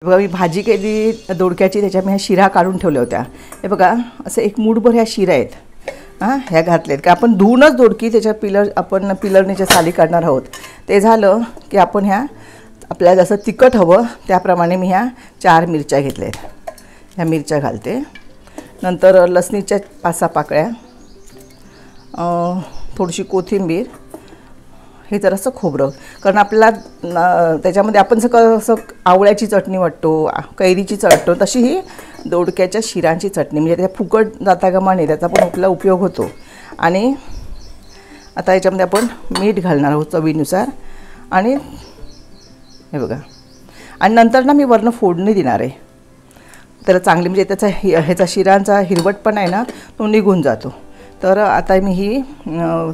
बघा मी भाजी केली दोडक्याची, त्याच्या मी ह्या शिरा काढून ठेवल्या होत्या. हे बघा असं एक मूठभर ह्या शिरा आहेत. ह्या घातलेत का आपण धुवूनच दोडकी त्याच्या आपण पिलरनीच्या साली काढणार आहोत. ते झालं की आपण ह्या आपल्याला जसं तिखट हवं त्याप्रमाणे मी ह्या 4 मिरच्या घेतल्या आहेत. ह्या मिरच्या घालते. नंतर लसणीच्या 5-6 पाकळ्या, थोडीशी कोथिंबीर, हे जरासं खोबरं, कारण आपल्याला त्याच्यामध्ये आपण असं आवळ्याची चटणी वाटतो, कैरीची वाटतो, तशी ही दोडक्याच्या शिरांची चटणी, म्हणजे त्या फुकट जाता कामा नये, त्याचा पण आपला उपयोग होतो. आणि आता याच्यामध्ये आपण मीठ घालणार आहोत चवीनुसार. आणि हे बघा, आणि नंतर ना मी वरनं फोडणी देणार आहे त्याला चांगली, म्हणजे त्याचा ह्याचा शिरांचा हिरवटपणा आहे ना तो निघून जातो. तर आता मी ही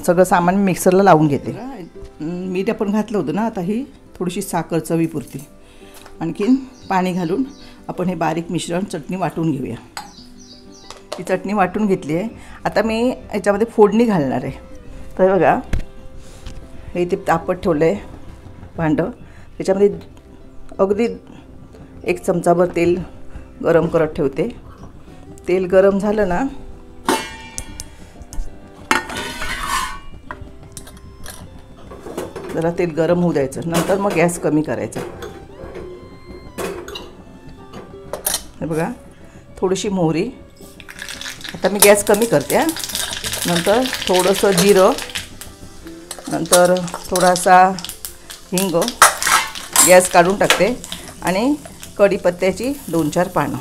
सगळं सामान मिक्सरला लावून घेते. मीठ आपण घातलं होतं ना, आता ही थोडीशी साखर चवीपुरती, आणखीन पाणी घालून आपण हे बारीक मिश्रण चटणी वाटून घेऊया. ही चटणी वाटून घेतली आहे. आता मी याच्यामध्ये फोडणी घालणार आहे. तर बघा हे इथे तापत ठेवलं आहे भांडं, त्याच्यामध्ये अगदी 1 चमचाभर तेल गरम करत ठेवते. तेल गरम झालं ना जरा तेल गरम होऊ द्यायचं, नंतर मग गॅस कमी करायचा. हे बघा थोडीशी मोहरी, आता मी गॅस कमी करते. नंतर थोडंसं जिरं, नंतर थोडासा हिंग, गॅस काढून टाकते. आणि कढीपत्त्याची 2-4 पानं.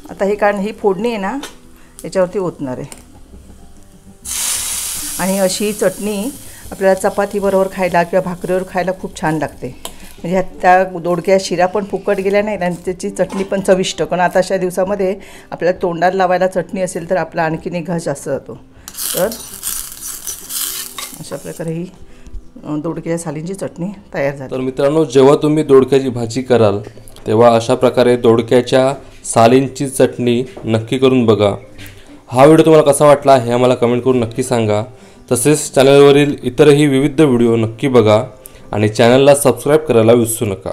आता हे कारण ही फोडणी आहे ना याच्यावरती ओतणार आहे. आणि अशी चटणी आपल्याला चपातीबरोबर खायला किंवा भाकरीवर खायला खूप छान लागते. म्हणजे त्या दोडक्या शिरा पण फुकट गेल्या नाहीत आणि त्याची चटणी पण चविष्ट. कारण आता अशा दिवसामध्ये आपल्याला तोंडात लावायला चटणी असेल तर आपला आणखीन एक घास जास्त जातो. तर अशा प्रकारे ही दोडक्याच्या सालींची चटणी तयार झाली. तर मित्रांनो, जेव्हा तुम्ही दोडक्याची भाजी कराल तेव्हा अशा प्रकारे दोडक्याच्या सालींची चटणी नक्की करून बघा. हा व्हिडिओ तुम्हाला कसा वाटला हे आम्हाला कमेंट करून नक्की सांगा. तसेच चॅनलवरील इतरही विविध व्हिडिओ नक्की बघा आणि चॅनलला सबस्क्राईब करायला विसरू नका.